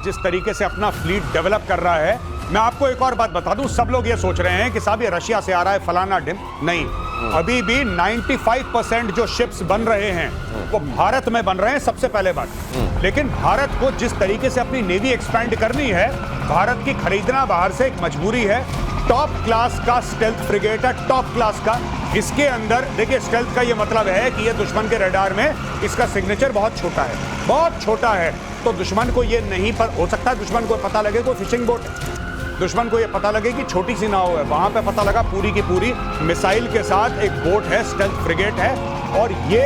जिस तरीके से अपना फ्लीट डेवलप कर रहा है, मैं आपको एक और बात बता दूं, सब लोग ये सोच रहे हैं कि साहब ये रशिया से आ रहा है, फलाना डिम नहीं, अभी भी 95% जो शिप्स बन रहे हैं वो भारत में बन रहे हैं, सबसे पहले बात। लेकिन भारत को जिस तरीके से अपनी नेवी एक्सपैंड करनी है, भारत की खरीदना बाहर से एक मजबूरी है। टॉप क्लास का स्टेल्थ फ्रिगेट है, टॉप क्लास का। इसके अंदर देखिए, स्टेल्थ का ये मतलब है कि ये दुश्मन के रडार में इसका सिग्नेचर बहुत छोटा है, बहुत छोटा है, तो दुश्मन को ये नहीं हो सकता है दुश्मन को पता लगे कोई फिशिंग बोट है, दुश्मन को ये पता लगे कि छोटी सी नाव है, वहां पे पता लगा पूरी की पूरी मिसाइल के साथ एक बोट है, स्टेल्थ फ्रिगेट है, और ये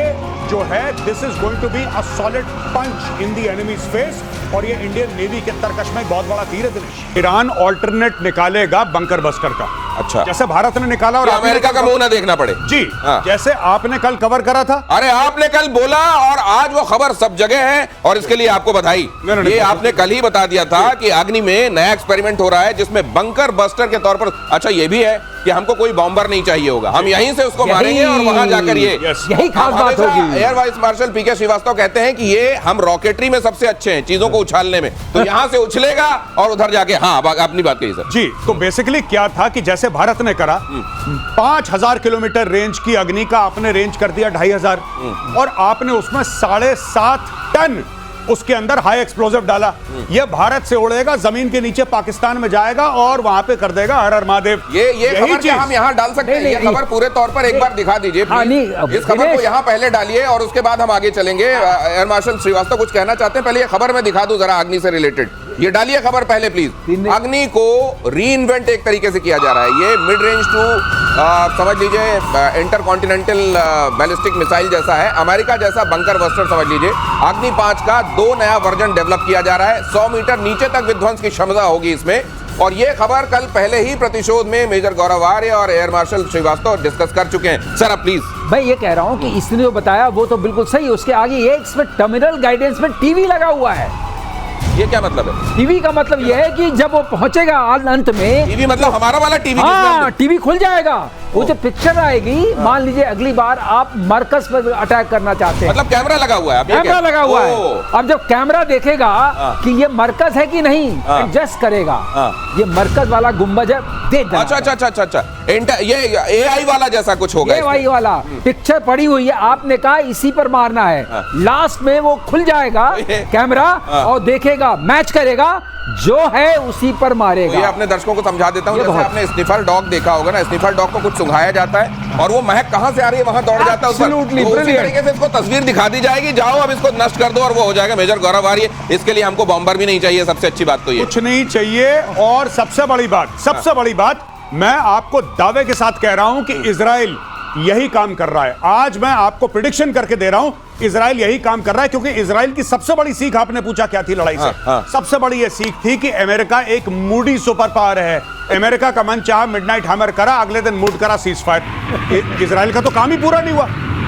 जो है this is going to be a solid punch in the enemy's face, और ये इंडियन नेवी के तरकश में बहुत बड़ा तीर है दिनेश। ईरान ऑल्टरनेट निकालेगा बंकर बस्टर का, अच्छा, जैसे भारत ने निकाला और अमेरिका का मुंह ना देखना पड़े जी। हाँ। जैसे आपने कल कवर करा था, अरे आपने कल बोला और आज वो खबर सब जगह है, और इसके लिए आपको बधाई। ये आपने कल ही बता दिया था कि अग्नि में नया एक्सपेरिमेंट हो रहा है जिसमें बंकर बस्टर के तौर पर, अच्छा ये भी है कि हमको कोई बॉम्बर नहीं चाहिए होगा, हम यहीं से उसको मारेंगे और वहां जाकर यही खास बात होगी। एयर वाइस मार्शल पीके श्रीवास्तव कहते हैं कि ये हम रॉकेटरी में सबसे अच्छे हैं चीजों को उछालने में, तो यहां से उछलेगा और उधर जाके, हाँ अपनी बात कही सर जी। तो बेसिकली क्या था कि जैसे भारत ने करा 5000 किलोमीटर रेंज की अग्नि का आपने रेंज कर दिया 2500, और आपने उसमें 7.5 टन उसके अंदर हाई एक्सप्लोजिव डाला। यह भारत से उड़ेगा, जमीन के नीचे पाकिस्तान में जाएगा और वहां पे कर देगा हर हर महादेव। ये खबर क्या हम यहाँ डाल सकते हैं? ये खबर पूरे तौर पर एक बार दिखा दीजिए इस खबर को यहाँ पहले डालिए और उसके बाद हम आगे चलेंगे। एयर मार्शल श्रीवास्तव कुछ कहना चाहते हैं, पहले ये खबर में दिखा दूं जरा अग्नि से रिलेटेड, ये डालिए खबर पहले प्लीज। अग्नि को रीइन्वेंट एक तरीके से किया जा रहा है, ये मिड रेंज टू समझ लीजिए इंटरकॉन्टिनेंटल बैलिस्टिक मिसाइल जैसा है, अमेरिका जैसा बंकर बस्टर समझ लीजिए। अग्नि 5 का 2 नया वर्जन डेवलप किया जा रहा है, 100 मीटर नीचे तक विध्वंस की क्षमता होगी इसमें, और ये खबर कल पहले ही प्रतिशोध में मेजर गौरव आर्य और एयर मार्शल श्रीवास्तव डिस्कस कर चुके हैं। सर आप प्लीज। मैं ये कह रहा हूँ कि इसने जो बताया वो तो बिल्कुल सही, उसके आगे ये इसमें टर्मिनल गाइडेंस में टीवी लगा हुआ है। ये क्या मतलब है? टीवी का मतलब यह है कि जब वो पहुंचेगा अंत में, टीवी मतलब हमारा वाला टीवी? हाँ, टीवी खुल जाएगा, वो जो पिक्चर आएगी, मान लीजिए अगली बार आप मरकज पर अटैक करना चाहते हैं, मतलब कैमरा लगा हुआ है, कैमरा लगा हुआ है। अब जब कैमरा देखेगा कि ये मरकज है कि नहीं, एडजस्ट करेगा, ये मरकज वाला गुंबज है, देख। अच्छा, ये एआई वाला जैसा कुछ होगा, एआई वाला पिक्चर पड़ी हुई है, आपने कहा इसी पर मारना है, लास्ट में वो खुल जाएगा कैमरा और देखेगा, मैच करेगा, जो है उसी पर मारेगा। ये अपने दर्शकों को समझा देता हूँ, जैसे आपने स्निफर डॉग देखा होगा ना, स्निफर डॉग को कुछ सुंघाया जाता है और वो महक कहां से आ रही है वहां दौड़ जाता है, उसी तरीके से इसको तस्वीर दिखा दी जाएगी, जाओ अब इसको नष्ट कर दो और वो हो जाएगा। मेजर गौरव आर्य, इसके लिए हमको बॉम्बर भी नहीं चाहिए, सबसे अच्छी बात तो ये कुछ नहीं चाहिए। और सबसे बड़ी बात मैं आपको दावे के साथ कह रहा हूं कि इजराइल यही काम कर रहा है। आज मैं आपको प्रेडिक्शन करके दे रहा हूं, इजराइल यही काम कर रहा है, क्योंकि इजराइल की सबसे बड़ी सीख, आपने पूछा क्या थी लड़ाई से, सबसे बड़ी यह सीख थी कि अमेरिका एक मूडी सुपर पावर है। अमेरिका का मन चाहा मिडनाइट हैमर करा, अगले दिन मूड करा सीज फायर। इजराइल का तो काम ही पूरा नहीं हुआ,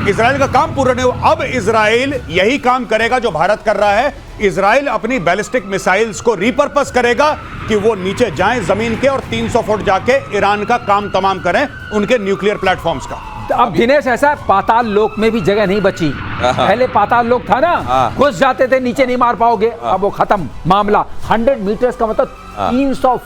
इजराइल का काम पूरा नहीं हुआ। अब इजराइल यही काम करेगा जो भारत कर रहा है। इजराइल अपनी बैलिस्टिक मिसाइल्स को रिपर्पस करेगा कि वो नीचे जाएं जमीन के और 300 फुट जाके ईरान का काम तमाम करें, उनके न्यूक्लियर प्लेटफॉर्म्स का। अब दिनेश ऐसा, पाताल लोक में भी जगह नहीं बची। पहले पाताल लोक था ना, घुस जाते थे, नीचे नहीं मार पाओगे, अब वो खत्म मामला। 100 मीटर्स का मतलब 300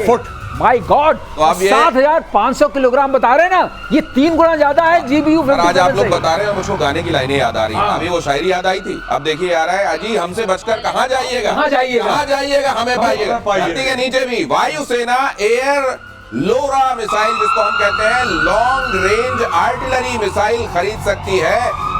फुट। माय गॉड, 7,500 किलोग्राम बता रहे हैं ना, ये 3 गुना ज्यादा है जीबीयू। आज आप लोग बता रहे हैं, मुझको गाने की लाइनें याद आ रही हैं। अभी वो शायरी याद आई थी, अब देखिए आ रहा है, अजी हमसे बचकर कहाँ जाइएगा, हमें पाइएगा। धरती के नीचे भी वायुसेना एयर लोरा मिसाइल, जिसको हम कहते हैं लॉन्ग रेंज आर्टिलरी मिसाइल, खरीद सकती है।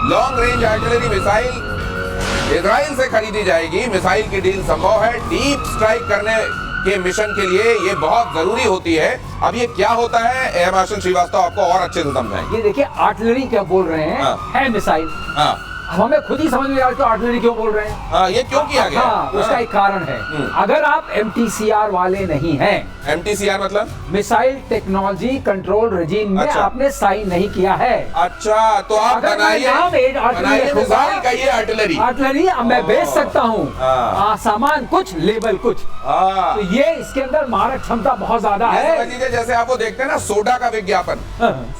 Long range artillery missile Israel से खरीदी जाएगी। मिसाइल की डील संभव है, डीप स्ट्राइक करने के मिशन के लिए ये बहुत जरूरी होती है। अब ये क्या होता है, एयर मार्शल श्रीवास्तव आपको और अच्छे से समझाएंगे। ये देखिए आर्टिलरी क्या बोल रहे हैं, है मिसाइल। हमें खुद ही समझ में आ रहा है आर्टिलरी क्यों बोल रहे हैं। ये क्यों किया गया? उसका एक कारण है, अगर आप MTCR वाले नहीं हैं, MTCR मतलब मिसाइल टेक्नोलॉजी कंट्रोल रेजिम में आपने साइन नहीं किया है। अच्छा, तो आप बनाइए मिसाइल का ये आर्टिलरी मैं बेच सकता हूँ, सामान कुछ लेबल कुछ, तो ये इसके अंदर मारक क्षमता बहुत ज्यादा है। जैसे आप वो देखते हैं ना सोडा का विज्ञापन,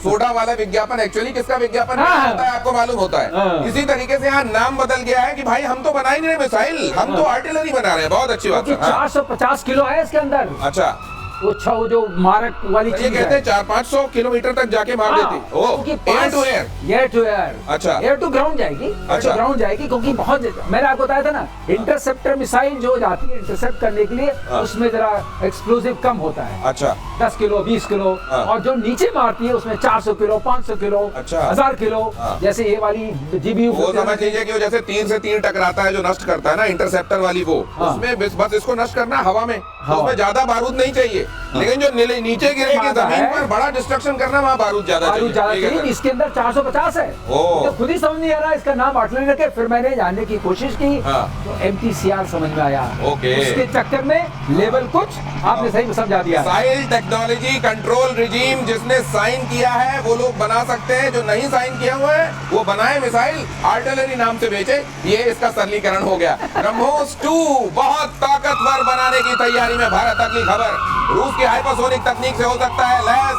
सोडा वाला विज्ञापन एक्चुअली किसका विज्ञापन होता है आपको मालूम होता है। इसी तरीके से यहाँ नाम बदल गया है कि भाई हम तो बना ही नहीं रहे मिसाइल, हम तो आर्टिलरी बना रहे हैं। बहुत अच्छी बात है। 450 किलो है इसके अंदर। अच्छा, वो जो मारक वाली ये चीज कहते हैं 400-500 किलोमीटर तक जाके मार देती। Air to air, air to air, अच्छा, एयर टू ग्राउंड जाएगी। अच्छा, ग्राउंड जाएगी क्योंकि बहुत, मैंने आपको बताया था ना, इंटरसेप्टर मिसाइल जो जाती है इंटरसेप्ट करने के लिए, उसमें जरा एक्सप्लोजिव कम होता है। अच्छा, 10 किलो 20 किलो, और जो नीचे मारती है उसमें 400 किलो 500 किलो, अच्छा, 1000 किलो, जैसे ये वाली जीबीयू, वो समझ लीजिए कि वो जैसे 3 से 3 टकराता है जो नष्ट करता है ना इंटरसेप्टर वाली, वो उसमें बस इसको नष्ट करना हवा में, उसमें ज्यादा बारूद नहीं चाहिए। लेकिन जो नीचे गिरेगी जमीन पर, बड़ा डिस्ट्रक्शन करना, वहाँ बारूद ज्यादा चाहिए। इसके अंदर 450 है। तो खुद ही समझ नहीं आ रहा इसका नाम आर्टिलरी रखे। फिर मैंने जानने की कोशिश की तो MTCR समझ में आया। उसके चक्कर में लेवल कुछ आपने सही समझा दिया। मिसाइल टेक्नोलॉजी कंट्रोल रिजीम जिसने साइन किया है वो लोग बना सकते हैं, जो नहीं साइन किया हुआ है वो बनाए मिसाइल, आर्टिलरी नाम से बेचे। ये इसका सरलीकरण हो गया। ब्रह्मोस 2 बहुत ताकतवर बनाने की तैयारी में भारत। अगली खबर, रूस की हाइपरसोनिक तकनीक से हो सकता है लैस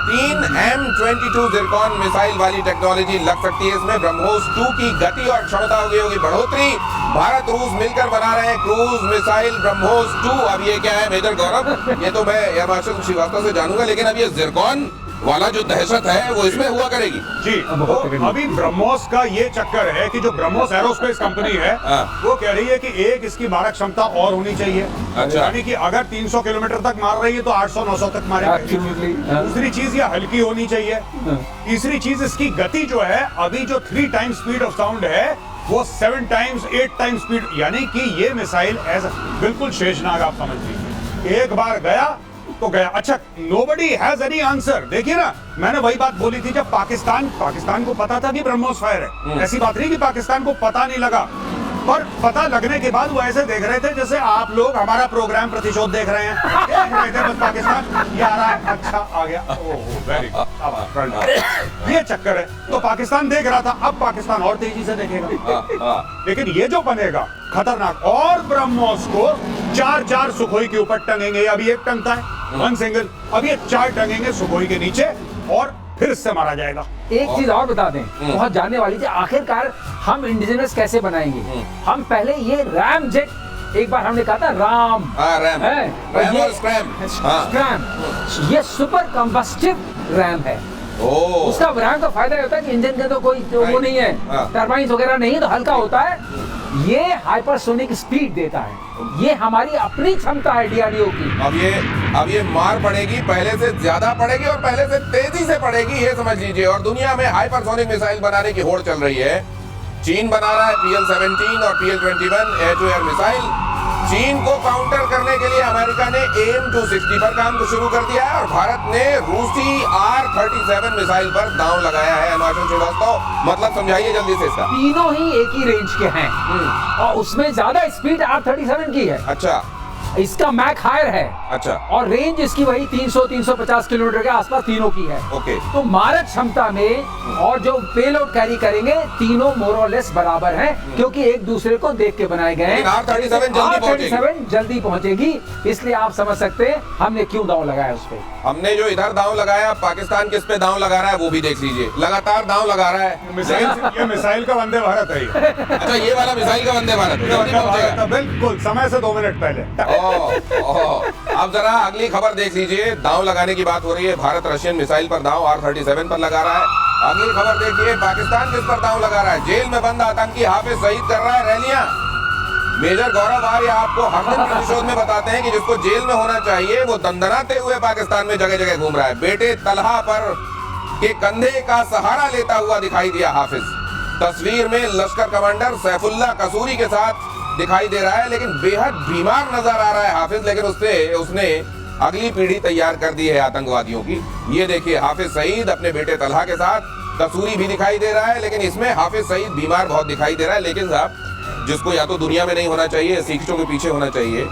3 M22 जिरकॉन मिसाइल वाली टेक्नोलॉजी लग सकती है इसमें। ब्रह्मोस 2 की गति और क्षमता होगी बढ़ोतरी। भारत रूस मिलकर बना रहे हैं क्रूज मिसाइल ब्रह्मोस 2। अब ये क्या है मेजर गौरव, ये तो मैं एयर मार्शल श्रीवास्तव से जानूंगा, लेकिन अब ये जिरकॉन वाला जो दहशत है वो इसमें हुआ करेगी जी। तो अभी ब्रह्मोस का ये चक्कर है कि जो ब्रह्मोस एरोस्पेस कंपनी है वो कह रही है कि एक इसकी मारक क्षमता और होनी चाहिए। अच्छा। यानी कि अगर 300 किलोमीटर तक मार रही है तो 800-900 तक मारेगी। दूसरी चीज ये हल्की होनी चाहिए। तीसरी चीज इसकी गति जो है, अभी जो 3 टाइम्स स्पीड ऑफ साउंड है वो 7 टाइम्स 8 टाइम्स स्पीड, यानी कि ये मिसाइल बिल्कुल शेषनाग आप समझ लीजिए। एक बार गया तो गया। अच्छा, nobody has any answer। देखिए ना, मैंने वही बात बोली थी, जब पाकिस्तान को पता था कि ब्रह्मोस फायर है। ऐसी बात नहीं कि पाकिस्तान को पता नहीं लगा, पर पता लगने के बाद वो ऐसे देख रहे थे जैसे आप लोग हमारा प्रोग्राम प्रतिशोध देख रहे हैं। देख रहे थे बस पाकिस्तान ये आ रहा है, अच्छा आ गया, वेरी गुड, ये चक्कर है। तो पाकिस्तान देख रहा था, अब पाकिस्तान और तेजी से देखेगा। लेकिन ये जो बनेगा खतरनाक, और ब्रह्मोस को 4 सुखोई के ऊपर टंगेंगे। अभी एक टंगता है 1 सिंगल, अब ये 4 टंगेंगे सुखोई के नीचे और फिर इससे मारा जाएगा। एक चीज और बता दें, बहुत जानने वाली थी, आखिरकार हम इंडिजिनस कैसे बनाएंगे। हम पहले ये रैम जेट, एक बार हमने कहा था रैम और स्क्रैम, ये सुपर कंबस्टिव रैम है। उसका रैम का फायदा होता है कि इंजन के तो कोई वो नहीं है, टरबाइन वगैरह नहीं, तो हल्का होता है। ये हाइपरसोनिक स्पीड देता है, ये हमारी अपनी क्षमता है DRDO की। अब ये मार पड़ेगी, पहले से ज्यादा पड़ेगी और पहले से तेजी से पड़ेगी, ये समझ लीजिए। और दुनिया में हाइपरसोनिक मिसाइल बनाने की होड़ चल रही है। चीन बना रहा है PL-17 और PL-21 air to air missile. चीन को काउंटर करने के लिए अमेरिका ने AIM-260 पर काम शुरू कर दिया है और भारत ने रूसी R-37 मिसाइल पर दांव लगाया है। अनुराग श्रीवास्तव, मतलब समझाइए जल्दी से इसका। तीनों ही एक ही रेंज के हैं और उसमें ज्यादा स्पीड R-37 की है। अच्छा, इसका मैक हायर है। अच्छा, और रेंज इसकी वही 300-350 किलोमीटर के आसपास तीनों की है। ओके। तो मारक क्षमता में और जो पेलोड कैरी करेंगे तीनों मोर और लेस बराबर हैं, क्योंकि एक दूसरे को देख के बनाए गए हैं। R-37 जल्दी पहुंचेगी, इसलिए आप समझ सकते हैं हमने क्यों दांव लगाया उस पे। हमने जो इधर दांव लगाया, पाकिस्तान किस पे दांव लगा रहा है वो भी देख लीजिए। लगातार दांव लगा रहा है। ये मिसाइल का वंदे भारत है। अच्छा, ये वाला मिसाइल का वंदे भारत, बिल्कुल समय से 2 मिनट पहले। अब जरा अगली खबर देख लीजिए। दांव लगाने की बात हो रही है, भारत रशियन मिसाइल पर दांव R-37 पर लगा रहा है। अगली खबर देखिए, पाकिस्तान किस पर दांव लगा रहा है। जेल में बंद आतंकी हाफिज सईद कर रहा है रैलियां। मेजर गौरव आर्य आपको हर दिन प्रतिशोध में बताते हैं कि जिसको जेल में होना चाहिए वो दंदनाते हुए पाकिस्तान में जगह जगह घूम रहा है। बेटे तलहा पर के कंधे का सहारा लेता हुआ दिखाई दिया हाफिज। तस्वीर में लश्कर कमांडर सैफुल्लाह कसूरी के साथ दिखाई दे रहा है, लेकिन बेहद बीमार नजर आ रहा है हाफिज। लेकिन उसने अगली पीढ़ी तैयार कर दी है आतंकवादियों की। ये देखिए, हाफिज सईद अपने बेटे तलहा के साथ, कसूरी भी दिखाई दे रहा है, लेकिन इसमें हाफिज सईद बीमार बहुत दिखाई दे रहा है। लेकिन साहब, जिसको या तो दुनिया में नहीं होना चाहिए, सीखों के पीछे होना चाहिए,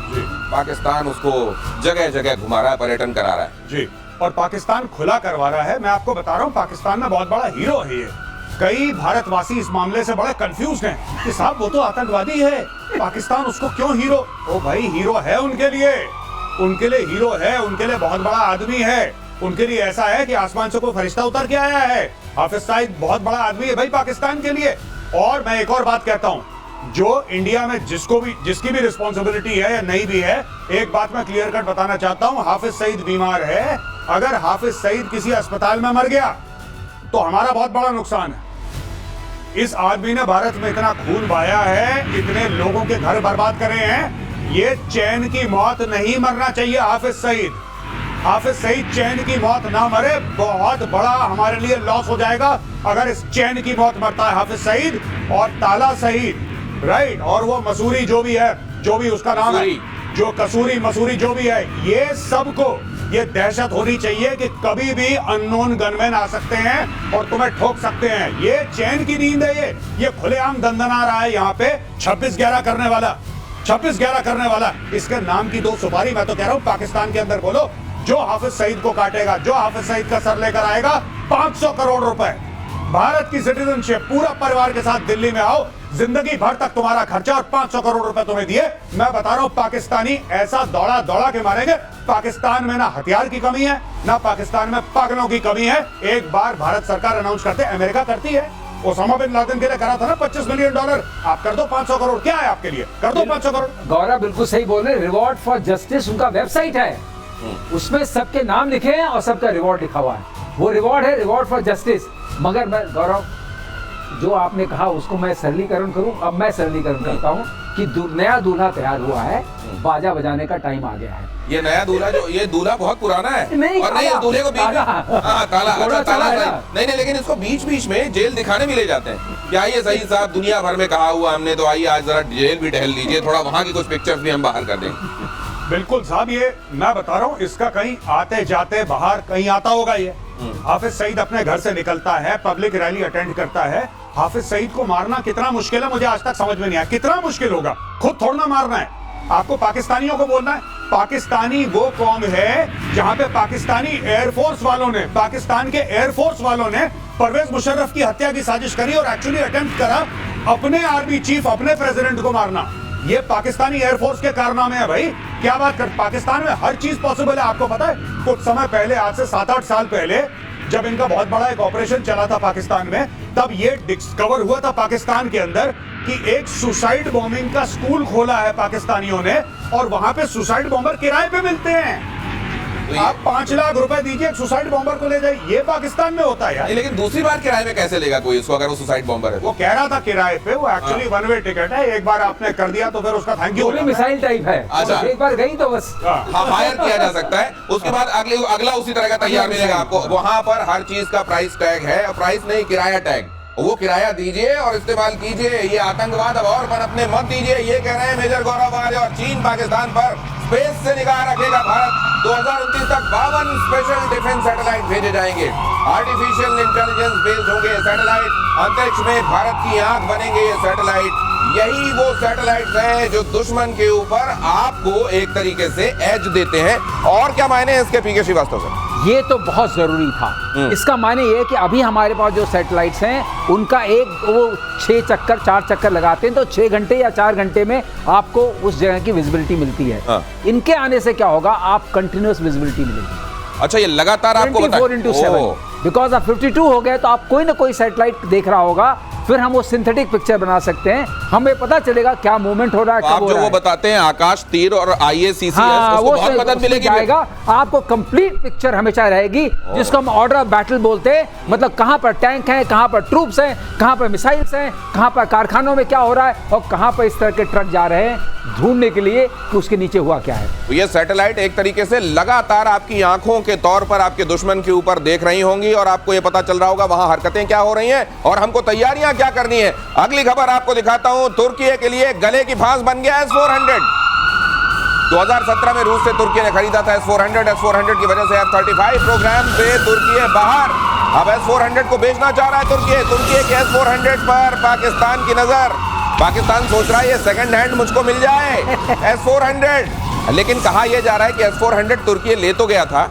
पाकिस्तान उसको जगह जगह घुमा रहा है, पर्यटन करा रहा है जी। और पाकिस्तान खुला करवा रहा है। मैं आपको बता रहा हूँ, पाकिस्तान में बहुत बड़ा हीरो है ये। कई भारतवासी इस मामले से बड़े कंफ्यूज हैं कि साहब वो तो आतंकवादी है, पाकिस्तान उसको क्यों हीरो। ओ भाई, हीरो है उनके लिए हीरो है, उनके लिए बहुत बड़ा आदमी है। उनके लिए ऐसा है कि आसमान से कोई फरिश्ता उतर के आया है। हाफिज सईद बहुत बड़ा आदमी है भाई पाकिस्तान के लिए। और मैं एक और बात कहता हूं, जो इंडिया में जिसकी भी रिस्पॉन्सिबिलिटी है या नहीं भी है, एक बात मैं क्लियर कट बताना चाहता हूं, हाफिज सईद बीमार है। अगर हाफिज सईद किसी अस्पताल में मर गया तो हमारा बहुत बड़ा नुकसान है। इस आदमी ने भारत में इतना खून बहाया है, इतने लोगों के घर बर्बाद करे हैं, ये चैन की मौत नहीं मरना चाहिए हाफिज सईद। हाफिज सईद चैन की मौत ना मरे, बहुत बड़ा हमारे लिए लॉस हो जाएगा अगर इस चैन की मौत मरता है हाफिज सईद और ताला सईद, राइट। और वो मसूरी जो भी है, जो भी उसका नाम है, जो कसूरी मसूरी जो भी है, ये सबको ये दहशत होनी चाहिए कि कभी भी अननोन गनमैन आ सकते हैं और तुम्हें ठोक सकते हैं। ये चैन की नींद है, ये खुलेआम दंदना रहा है यहाँ पे 26/11 करने वाला, 26/11 करने वाला। इसके नाम की 2 सुपारी मैं तो कह रहा हूँ पाकिस्तान के अंदर बोलो, जो हाफिज सईद को काटेगा, जो हाफिज सईद का सर लेकर आएगा, 500 करोड़ रुपए, भारत की सिटीजनशिप, पूरा परिवार के साथ दिल्ली में आओ, जिंदगी भर तक तुम्हारा खर्चा और 500 करोड़ रुपए तुम्हें दिए। मैं बता रहा हूं पाकिस्तानी ऐसा दौड़ा दौड़ा के मारेंगे। पाकिस्तान में ना हथियार की कमी है, ना पाकिस्तान में पागलों की कमी है। एक बार भारत सरकार अनाउंस करते, अमेरिका करती है, ओसामा बिन लादेन के लिए करा था ना $25 मिलियन, आप कर दो 500 करोड़, क्या है आपके लिए, कर दो 500 करोड़। गौरव बिल्कुल सही बोल रहे, रिवॉर्ड फॉर जस्टिस उनका वेबसाइट है, उसमें सबके नाम लिखे हैं और सबका रिवॉर्ड लिखा हुआ है। वो रिवॉर्ड है, रिवॉर्ड फॉर जस्टिस। मगर मैं गौरव, जो आपने कहा उसको मैं सरलीकरण करूं, अब मैं सरलीकरण करता हूं कि नया दूल्हा तैयार हुआ है, बाजा बजाने का टाइम आ गया है। ये नया दूल्हा, जो ये दूल्हा बहुत पुराना है, नहीं, और नहीं, दूल्हे को बीच ताला, ताला नहीं, लेकिन इसको बीच में जेल दिखाने भी ले जाते हैं। क्या ये सही साहब, दुनिया भर में कहा हुआ हमने, तो आइए आज जरा जेल भी टहल लीजिए, थोड़ा वहां की कुछ पिक्चर्स भी हम बाहर कर देंगे। बिल्कुल साहब, ये मैं बता रहा हूँ, इसका कहीं आते जाते बाहर कहीं आता होगा। ये हाफिज सईद अपने घर से निकलता है, पब्लिक रैली अटेंड करता है। हाफिज सईद को मारना कितना मुश्किल है, मुझे आज तक समझ में नहीं आया, कितना मुश्किल होगा। खुद थोड़ा मारना है आपको, पाकिस्तानियों को बोलना है। पाकिस्तानी वो कौम है जहां पे पाकिस्तानी एयरफोर्स वालों ने, पाकिस्तान के एयरफोर्स वालों ने परवेज मुशर्रफ की हत्या की साजिश करी और एक्चुअली अटेम्प्ट करा अपने आर्मी चीफ, अपने प्रेसिडेंट को मारना। ये पाकिस्तानी एयरफोर्स के कारनामे हैं भाई। क्या बात कर, पाकिस्तान में हर चीज पॉसिबल है। आपको पता है कुछ समय पहले, आज से 7-8 साल पहले, जब इनका बहुत बड़ा एक ऑपरेशन चला था पाकिस्तान में, तब ये डिस्कवर हुआ था पाकिस्तान के अंदर कि एक सुसाइड बॉम्बिंग का स्कूल खोला है पाकिस्तानियों ने, और वहां पे सुसाइड बॉम्बर किराए पे मिलते हैं। आप 5 लाख रुपए दीजिए, एक सुसाइड बॉम्बर को ले जाइए। ये पाकिस्तान में होता है यार। लेकिन दूसरी बार किराए में कैसे लेगा कोई इसको, अगर वो सुसाइड बॉम्बर है? वो कह रहा था किराए पे, वो एक्चुअली 1 वे टिकट है, एक बार आपने कर दिया तो फिर उसका थैंक यू। मिसाइल टाइप है, अच्छा, एक बार गई तो बस हायर किया जा सकता है, उसके बाद अगला उसी तरह का तैयार मिलेगा आपको। वहां पर हर चीज का प्राइस टैग है, प्राइस नहीं, किराया टैग। वो किराया दीजिए और इस्तेमाल कीजिए। ये आतंकवाद अब और पनपने मत दीजिए। ये कह रहे हैं मेजर गौरव आर्य। और चीन पाकिस्तान पर स्पेस से निगाह रखेगा। भारत 2029 तक 52 स्पेशल डिफेंस सैटेलाइट भेजे जाएंगे। आर्टिफिशियल इंटेलिजेंस बेस्ड होंगे सैटेलाइट। अंतरिक्ष में भारत की आंख बनेंगे ये सैटेलाइट। यही वो सैटेलाइट हैं जो दुश्मन के ऊपर आपको एक तरीके से एज देते हैं। और क्या मायने हैं इसके, पीके श्रीवास्तव सर? ये तो बहुत जरूरी था। इसका माने ये कि अभी हमारे पास जो सैटेलाइट्स हैं उनका एक वो 6 चक्कर 4 चक्कर लगाते हैं तो 6 घंटे या 4 घंटे में आपको उस जगह की विजिबिलिटी मिलती है। हाँ। इनके आने से क्या होगा, आप कंटिन्यूअस विजिबिलिटी मिलेगी। अच्छा, ये लगातार आपको 24/7 बिकॉज अब 52 हो गए तो आप कोई ना कोई सैटेलाइट देख रहा होगा, फिर हम वो सिंथेटिक पिक्चर बना सकते हैं, हमें पता चलेगा क्या मूवमेंट हो रहा है, आप जो वो बताते हैं आकाश तीर और IACCS, उसको बहुत मदद मिलेगी। आपको कंप्लीट पिक्चर हमेशा रहेगी, जिसको हम ऑर्डर ऑफ बैटल बोलते हैं। मतलब कहां पर टैंक हैं, कहां पर ट्रूप्स हैं, कहां पर मिसाइल्स हैं, कहां पर कारखानों में क्या हो रहा है और कहां पर इस तरह के ट्रक जा रहे हैं ढूंढने के लिए कि उसके नीचे हुआ क्या है। तो ये सैटेलाइट एक तरीके से लगातार आपकी आंखों के तौर पर आपके दुश्मन के ऊपर देख रही होंगी और आपको ये पता चल रहा होगा वहां हरकतें क्या हो रही हैं और हमको तैयारियां क्या करनी है। अगली खबर आपको दिखाता हूं। तुर्की के लिए गले की फांस बन गया S-400। 2017 में रूस से तुर्की ने खरीदा था S-400 की वजह से F-35 प्रोग्राम से तुर्की बाहर। अब S-400 को बेचना चाह रहा है तुर्की के S-400 पर पाकिस्तान की नजर। पाकिस्तान सोच रहा है ये सेकंड हैंड मुझको मिल जाए S-400। लेकिन कहा यह जा रहा है कि S-400 तुर्की ले तो गया था,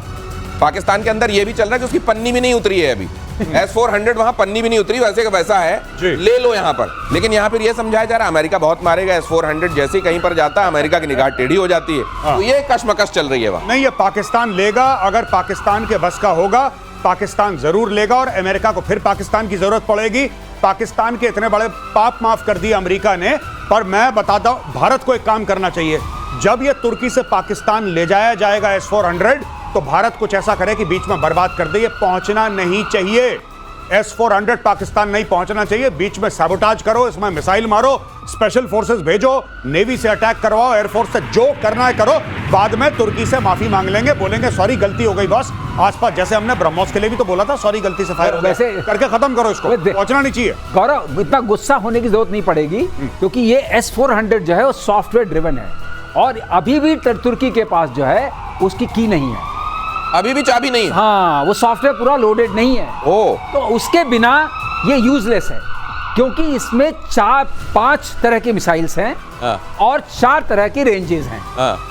पाकिस्तान के अंदर यह भी चल रहा है कि उसकी पन्नी भी नहीं उतरी है अभी। S-400 वहां पन्नी भी नहीं उतरी, वैसे का वैसा है, ले लो यहां पर। लेकिन यहां पर यह समझाया जा रहा है अमेरिका बहुत मारेगा। S-400 जैसे कहीं पर जाता है अमेरिका की निगाह टेढ़ी हो जाती है। तो ये कशमकश चल रही है वहां। नहीं, ये पाकिस्तान लेगा, अगर पाकिस्तान के बस का होगा पाकिस्तान जरूर लेगा और अमेरिका को फिर पाकिस्तान की जरूरत पड़ेगी। पाकिस्तान के इतने बड़े पाप माफ कर दिए अमेरिका ने। पर मैं बताता हूं, भारत को एक काम करना चाहिए, जब ये तुर्की से पाकिस्तान ले जाया जाएगा S-400, तो भारत कुछ ऐसा करे कि बीच में बर्बाद कर दे। ये पहुंचना नहीं चाहिए, S-400 पाकिस्तान नहीं पहुंचना चाहिए। बीच में साबोटाज करो, इसमें मिसाइल मारो, स्पेशल फोर्सेस भेजो, नेवी से अटैक करवाओ, एयरफोर्स से जो करना है करो। बाद में तुर्की से माफी मांग लेंगे, बोलेंगे सॉरी गलती हो गई बॉस। आसपास जैसे हमने ब्रह्मोस के लिए भी तो बोला था सॉरी गलती से फायर हो गया, वैसे करके खत्म करो इसको, पहुंचना नहीं चाहिए। गौरव, इतना गुस्सा होने की जरूरत नहीं पड़ेगी, क्योंकि ये S-400 जो है वो सॉफ्टवेयर ड्रिवन है, और अभी भी तुर्की के पास जो है उसकी की नहीं है, अभी भी चाबी नहीं है। हाँ, वो सॉफ्टवेयर पूरा लोडेड नहीं है। तो उसके बिना ये यूजलेस है, क्योंकि इसमें 4-5 तरह की मिसाइल्स हैं और 4 तरह की रेंजेस हैं।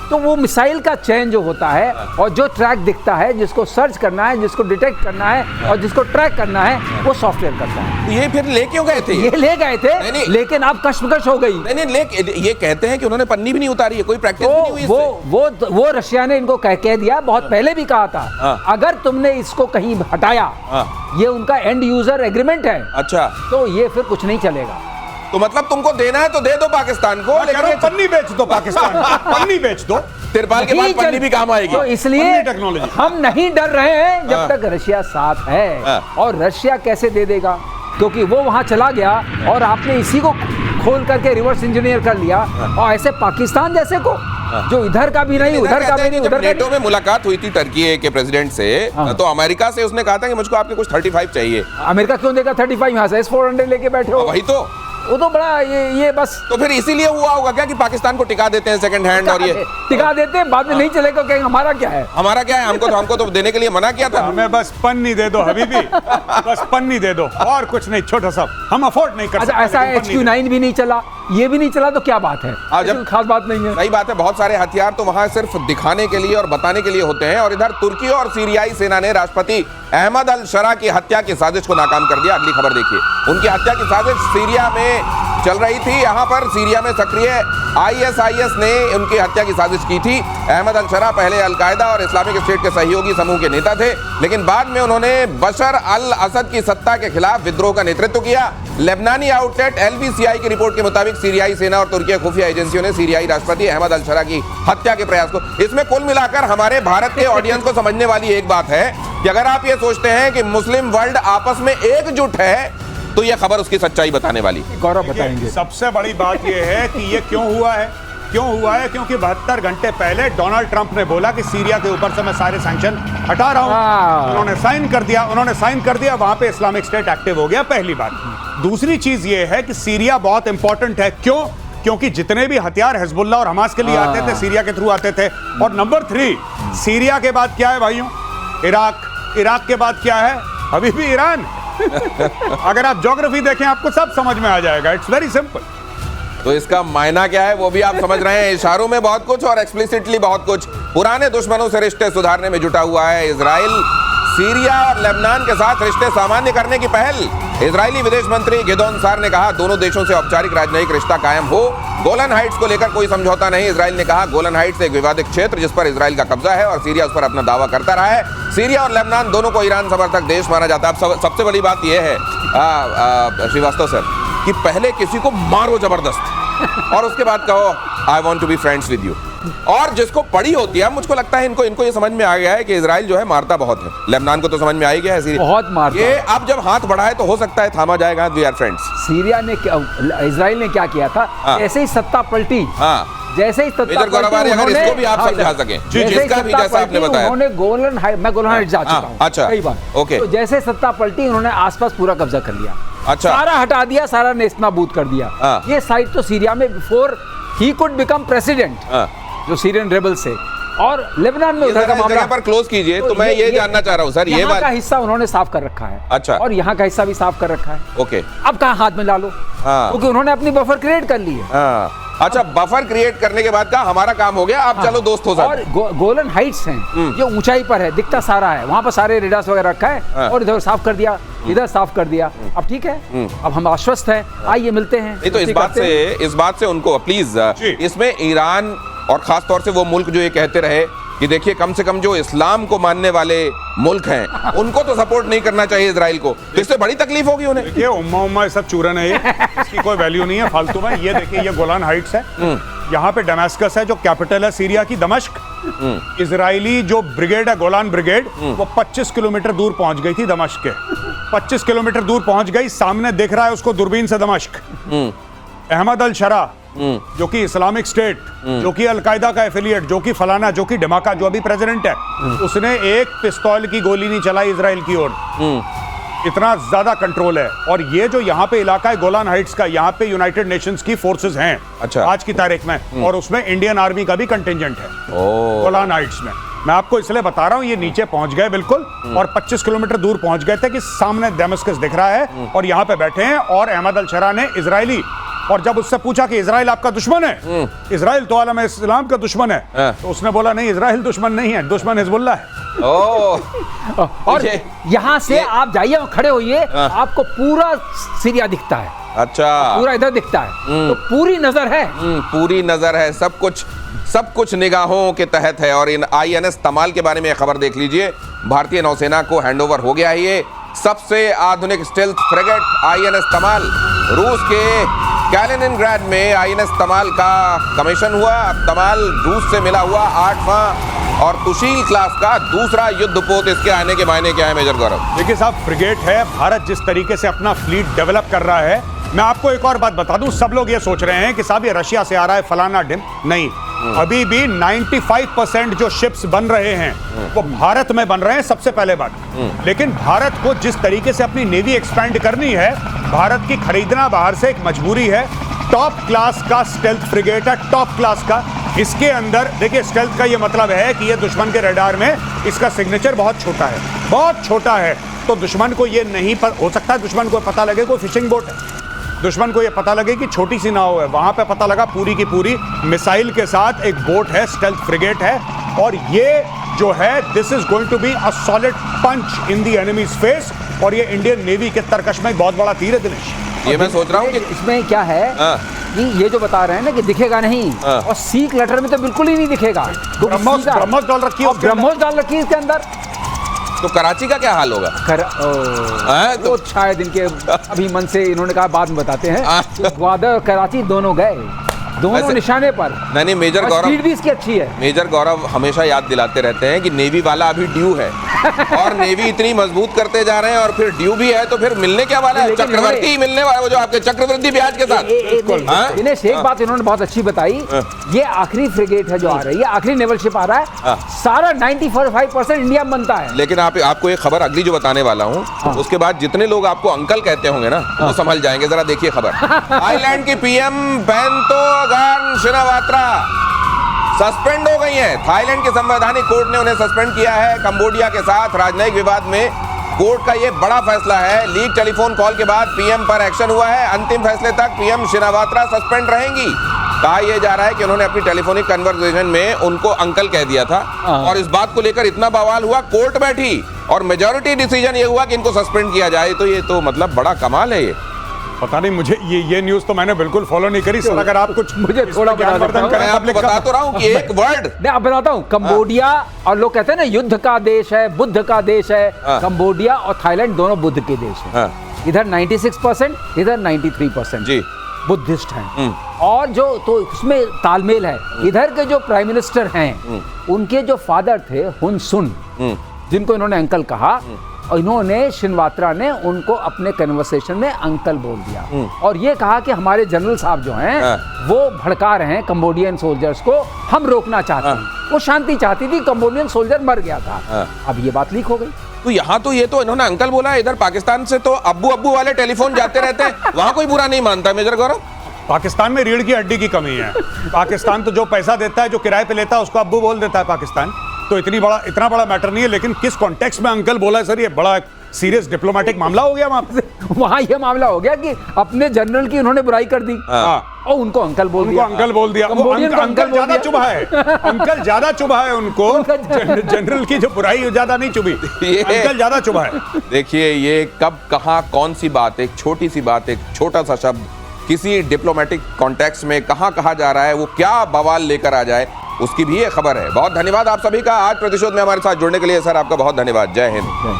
तो वो मिसाइल का चयन जो होता है और जो ट्रैक दिखता है, जिसको सर्च करना है, जिसको डिटेक्ट करना है और जिसको ट्रैक करना है, वो सॉफ्टवेयर करता है। ये फिर ले क्यों गए थे? ये ले गए थे, लेकिन अब कश्मकश हो गई। नहीं, ये कहते हैं कि उन्होंने पन्नी भी नहीं उतारी है, कोई प्रैक्टिस भी नहीं हुई इससे। वो रशिया ने इनको कह दिया, बहुत पहले भी कहा था, अगर तुमने इसको कहीं हटाया, ये उनका एंड यूजर एग्रीमेंट है। अच्छा, तो ये फिर कुछ नहीं चलेगा। तो मतलब तुमको देना है तो दे दो पाकिस्तान को, लेकिन पन्नी बेच दो पाकिस्तान को, पन्नी बेच दो, तिरपाल के बाद पन्नी भी काम आएगी। तो इसलिए टेक्नोलॉजी हम नहीं डर रहे हैं जब तक रशिया साथ है। और रशिया कैसे दे देगा, क्योंकि वो वहां चला गया और आपने इसी को खोल करके रिवर्स इंजीनियर कर लिया, और ऐसे पाकिस्तान जैसे को जो इधर का भी नहीं, उधर का भी नहीं, उधर नेटो में मुलाकात हुई थी टर्की के प्रेसिडेंट से, तो अमेरिका से उसने कहा था कि मुझको आपके कुछ 35 चाहिए। अमेरिका क्यों देगा 35? यहाँ से S-400 लेके बैठे हो। वही तो, वो तो बड़ा ये बस, तो फिर इसीलिए हुआ होगा क्या कि पाकिस्तान को टिका देते हैं सेकंड हैंड, और ये टिका देते हैं, बाद में नहीं चलेगा, कहेंगे हमारा क्या है, हमारा क्या है, हमको तो देने के लिए मना किया था। हमें बस पन्नी दे दो हबीबी, बस पन्नी दे दो, और कुछ नहीं, छोटा सा हम अफोर्ड नहीं कर सकते। ऐसा HQ-9 भी नहीं चला, ये भी नहीं चला, तो क्या बात है? जब खास बात नहीं है। सही बात है, बहुत सारे हथियार तो वहां सिर्फ दिखाने के लिए और बताने के लिए होते हैं। और इधर तुर्की और सीरियाई सेना ने राष्ट्रपति अहमद अल शरा की हत्या की साजिश को नाकाम कर दिया। अगली खबर देखिए, उनकी हत्या की साजिश सीरिया में चल रही थी। यहाँ पर सीरिया में सक्रिय ISIS ने उनकी हत्या की साजिश की थी। अहमद अल शरा पहले अलकायदा और इस्लामिक स्टेट के सहयोगी समूह के नेता थे, लेकिन बाद में उन्होंने बशर अल असद की सत्ता के खिलाफ विद्रोह का नेतृत्व किया। लेबनानी आउटलेट LBCI की रिपोर्ट के मुताबिक सीरियाई सेना और तुर्की खुफिया एजेंसियों ने सीरियाई राष्ट्रपति अहमद अल शरा की हत्या के प्रयास को, इसमें कुल मिलाकर हमारे भारत के ऑडियंस को समझने वाली एक बात है कि अगर आप ये सोचते हैं कि मुस्लिम वर्ल्ड आपस में एकजुट है, तो यह खबर उसकी सच्चाई बताने वाली। गौरव बताएंगे। सबसे बड़ी बात यह है कि ये क्यों हुआ है, क्योंकि 72 घंटे पहले डोनाल्ड ट्रंप ने बोला कि सीरिया के ऊपर से मैं सारे सैंक्शन हटा रहा हूं। उन्होंने साइन कर दिया, वहां पे इस्लामिक स्टेट एक्टिव हो गया, पहली बात। दूसरी चीज ये है कि सीरिया बहुत इंपॉर्टेंट है, क्योंकि जितने भी हथियार हिजबुल्लाह और हमास के लिए आते थे, सीरिया के थ्रू आते थे। और नंबर 3, सीरिया के बाद क्या है भाइयों? इराक के बाद क्या है? अभी भी ईरान। अगर आप ज्योग्राफी देखें आपको सब समझ में आ जाएगा, इट्स वेरी सिंपल। तो इसका मायना क्या है वो भी आप समझ रहे हैं, इशारों में बहुत कुछ और एक्सप्लिसिटली बहुत कुछ। पुराने दुश्मनों से रिश्ते सुधारने में जुटा हुआ है इजराइल। सीरिया और लेबनान के साथ रिश्ते सामान्य करने की पहल। इजरायली विदेश मंत्री गिदोन सार ने कहा दोनों देशों से औपचारिक राजनयिक रिश्ता कायम हो। गोलन हाइट्स को लेकर कोई समझौता नहीं। इजराइल ने कहा गोलन हाइट्स एक विवादित क्षेत्र जिस पर इजराइल का कब्जा है और सीरिया उस पर अपना दावा करता रहा है। सीरिया और लेबनान दोनों को ईरान समर्थक देश माना जाता है। अब सबसे बड़ी बात यह है श्रीवास्तव सर कि पहले किसी को मारो जबरदस्त और उसके बाद कहो I want to be friends with you. और जिसको पड़ी होती है, मुझको लगता है इनको ये समझ में आ गया है कि इजराइल जो है मारता बहुत है। लेबनान को तो समझ में आ ही गया है, सीरिया बहुत मारता ये अब जब हाथ बढ़ाए तो हो सकता है थामा जाएगा। We are friends. सीरिया ने इजराइल ने क्या किया था, ऐसे ही सत्ता पल्टी, जैसे ही सत्ता पलटी, अगर इसको भी आप समझा सकें, जिसका भी जैसा आपने बताया, उन्होंने मैं गोलन हाइट्स जा चुका हूं। अच्छा, कई बार। ओके। तो जैसे सत्ता पलटी, उन्होंने आसपास पूरा कब्जा कर लिया। अच्छा, सारा हटा दिया, सारा नेस्तनाबूद कर दिया। ये साइड तो सीरिया में before he could become president, जो सीरियन रेबल से, और लेबनान में उधर का मामला पर क्लोज कीजिए। तो मैं ये जानना चाह रहा हूं सर, ये बात का हिस्सा उन्होंने साफ कर रखा है। अच्छा। और यहाँ का हिस्सा भी साफ कर रखा है। ओके। अब कहाँ हाथ में ला लो, क्योंकि उन्होंने अपनी बफर क्रिएट कर ली है। अच्छा, बफर क्रिएट करने के बाद का हमारा काम हो गया, अब चलो दोस्त हो जाते। और गोलन हाइट्स हैं जो ऊंचाई पर है, दिखता सारा है, वहां पर सारे रेडार्स वगैरह रखा है, और इधर साफ कर दिया, इधर साफ कर दिया। अब ठीक है, अब हम आश्वस्त हैं, आइए मिलते हैं। नहीं तो इस बात से उनको प्लीज, इसमें ईरान और खास तौर से वो मुल्क जो ये कहते रहे कि देखिए कम से कम जो इस्लाम को मानने वाले मुल्क हैं उनको तो सपोर्ट नहीं करना चाहिए इजराइल को, तो इससे बड़ी तकलीफ होगी उन्हें। देखिए उम्मा सब चूरन है, ये इसकी कोई वैल्यू नहीं है फालतू में। ये देखिए ये गोलान हाइट्स है, यहाँ पे डमास्कस है जो कैपिटल है सीरिया की, दमिश्क। इजरायली जो ब्रिगेड है गोलान ब्रिगेड, वो 25 किलोमीटर दूर पहुंच गई थी दमिश्क के, 25 किलोमीटर दूर पहुंच गई। सामने दिख रहा है उसको दूरबीन से दमिश्क। अहमद अल शरा जो कि इस्लामिक स्टेट, जो कि अलकायदा का एफिलिएट, जो कि फलाना, जो कि धमाका, जो अभी प्रेसिडेंट है, उसने एक पिस्तौल की गोली नहीं चलाई इजराइल की ओर। इतना ज्यादा कंट्रोल है। और ये जो यहाँ पे इलाका है गोलान हाइट्स का, यहाँ पे यूनाइटेड नेशंस की फोर्सेस हैं अच्छा। आज की तारीख में, और उसमें इंडियन आर्मी का भी कंटिजेंट है गोलान हाइट्स में। मैं आपको इसलिए बता रहा हूँ, ये नीचे पहुंच गए बिल्कुल, और 25 किलोमीटर दूर पहुंच गए थे कि सामने दमिश्क दिख रहा है और यहाँ पे बैठे हैं। और अहमद अल शरा ने इजरायली, और जब उससे पूछा कि इजराइल आपका दुश्मन है, इजराइल तो आलम इस्लाम का दुश्मन है, तो उसने बोला नहीं, इजराइल दुश्मन नहीं है, दुश्मन हिजबुल्लाह है। और यहाँ से आप जाइए और खड़े होइए, आपको पूरा सीरिया दिखता है। अच्छा, पूरा इधर दिखता है, तो पूरी नजर है। पूरी नजर है, सब कुछ निगाहों के तहत है। और इन INS तमाल के बारे में खबर देख लीजिए, भारतीय नौसेना को हैंडओवर हो गया है ये सबसे आधुनिक स्टेल्थ फ्रिगेट INS तमाल। रूस के कैलिनिनग्राड में INS तमाल का कमीशन हुआ। तमाल रूस से मिला हुआ 8वां और तुशील क्लास का दूसरा युद्धपोत। इसके आने के मायने क्या है मेजर गौरव? देखिए साहब, फ्रिगेट है, भारत जिस तरीके से अपना फ्लीट डेवलप कर रहा है, मैं आपको एक और बात बता दूं, सब लोग ये सोच रहे हैं कि साहब ये रशिया से आ रहा है फलाना डिम, नहीं। अभी भी 95% जो शिप्स बन रहे हैं वो भारत में बन रहे हैं, सबसे पहले बात। लेकिन भारत को जिस तरीके से अपनी नेवी एक्सपैंड करनी है, भारत की खरीदना बाहर से एक मजबूरी है। टॉप क्लास का स्टेल्थ फ्रिगेट है, टॉप क्लास का। इसके अंदर देखिए, स्टेल्थ का ये मतलब है कि ये दुश्मन के रडार में इसका सिग्नेचर बहुत छोटा है, बहुत छोटा है। तो दुश्मन को ये नहीं हो सकता है दुश्मन को पता लगे कोई फिशिंग बोट है, दुश्मन को ये पता लगे कि छोटी सी नाव है, वहां पे पता लगा पूरी की पूरी मिसाइल के साथ एक बोट है, स्टेल्थ फ्रिगेट है। और ये जो है, this is going to be a solid punch in the enemy's face. और ये इंडियन नेवी के तरकश में बहुत बड़ा तीर है दिनेश। ये मैं सोच रहा हूँ कि इसमें क्या है कि ये जो बता रहे हैं ना कि दिखेगा नहीं, और सीक लेटर में तो बिल्कुल ही नहीं दिखेगा। ब्रह्मोस डाल रखी है, ब्रह्मोस डाल रखी है इसके अंदर। तो कराची का क्या हाल होगा? तो शायद इनके अभी मन से इन्होंने कहा बाद में बताते हैं। ग्वादर और कराची दोनों गए, दोनों निशाने पर। नहीं, मेजर गौरव, स्पीड भी इसकी अच्छी है। मेजर गौरव हमेशा याद दिलाते रहते हैं कि नेवी वाला अभी ड्यू है और नेवी इतनी मजबूत करते जा रहे हैं, और फिर ड्यू भी है तो फिर मिलने क्या वाला है? चक्रवर्ती ही मिलने वाला है, वो जो आपके चक्रवृद्धि ब्याज के साथ। दिनेश, एक बात इन्होंने बहुत अच्छी बताई, ये आखिरी फ्रिगेट है जो आ रही है, आखिरी नेवल शिप आ रहा है, सारा 95% इंडिया में बनता है। लेकिन आपको एक खबर अगली जो बताने वाला हूँ, उसके बाद जितने लोग आपको अंकल कहते होंगे ना, वो समझ जाएंगे। जरा देखिए खबर। थाईलैंड की PM बेंतोगान शिनावात्रा सस्पेंड हो गई हैं। थाईलैंड के संवैधानिक कोर्ट ने उन्हें सस्पेंड किया है। कंबोडिया के साथ राजनयिक विवाद में कोर्ट का यह बड़ा फैसला है। लीक टेलीफोन कॉल के बाद PM पर एक्शन हुआ है। अंतिम फैसले तक PM शिनावात्रा सस्पेंड रहेंगी। कहा यह जा रहा है कि उन्होंने अपनी टेलीफोनिक कन्वर्सेशन में उनको अंकल कह दिया था, और इस बात को लेकर इतना बवाल हुआ, कोर्ट बैठी और मेजॉरिटी डिसीजन ये हुआ कि इनको सस्पेंड किया जाए। तो ये तो मतलब बड़ा कमाल है। ये पता नहीं, मुझे ये न्यूज तो मैंने बिल्कुल फॉलो नहीं करी सर। अगर आप कुछ मुझे थोड़ा बता तो रहा हूँ कि एक वर्ड मैं आप बताता हूँ। कंबोडिया, और लोग कहते हैं ना युद्ध का देश है, बुद्ध का देश है। कंबोडिया और थाईलैंड दोनों बुद्ध के देश हैं। इधर 96%, इधर 93% जी बुद्धिस्ट हैं। और जो तो उसमें तालमेल है। इधर के जो प्राइम मिनिस्टर हैं, उनके जो फादर थे हुन सुन, जिनको इन्होंने अंकल कहा, और इन्होंने शिनवात्रा ने उनको अपने कन्वर्सेशन में अंकल बोल दिया, और ये कहा कि हमारे जनरल साहब जो हैं वो भड़का रहे हैं कंबोडियन सोल्जर्स को, हम रोकना चाहते हैं। वो शांति चाहती थी, कंबोडियन सोल्जर मर गया था। अब ये बात लीक हो गई। तो यहाँ तो ये तो इन्होंने अंकल बोला, इधर पाकिस्तान से तो अब्बू अब्बू वाले टेलीफोन जाते रहते हैं, वहां कोई बुरा नहीं मानता मेजर गौरव। पाकिस्तान में रीढ़ की हड्डी की कमी है। पाकिस्तान तो जो पैसा देता है, जो किराए पे लेता है, उसको अब्बू बोल देता है पाकिस्तान। तो इतना बड़ा मैटर नहीं है। लेकिन किस कॉन्टेक्स्ट में अंकल बोला है सर, ये बड़ा सीरियस डिप्लोमेटिक मामला हो गया वहाँ ये मामला हो गया कि अपने जनरल की उन्होंने बुराई कर दी और उनको अंकल बोल दिया। अंकल बोल दिया। अंकल ज्यादा चुभा है, अंकल ज्यादा चुभा है उनको। जनरल की जो बुराई ज्यादा नहीं चुभी, अंकल ज्यादा चुभा है। देखिए ये कब कहाँ कौन सी बात, एक छोटी सी बात, एक छोटा सा शब्द किसी डिप्लोमेटिक कॉन्टेक्स्ट में कहाँ कहा जा रहा है, वो क्या बवाल लेकर आ जाए, उसकी भी ये खबर है। बहुत धन्यवाद आप सभी का आज प्रतिशोध में हमारे साथ जुड़ने के लिए। सर आपका बहुत धन्यवाद। जय हिंद।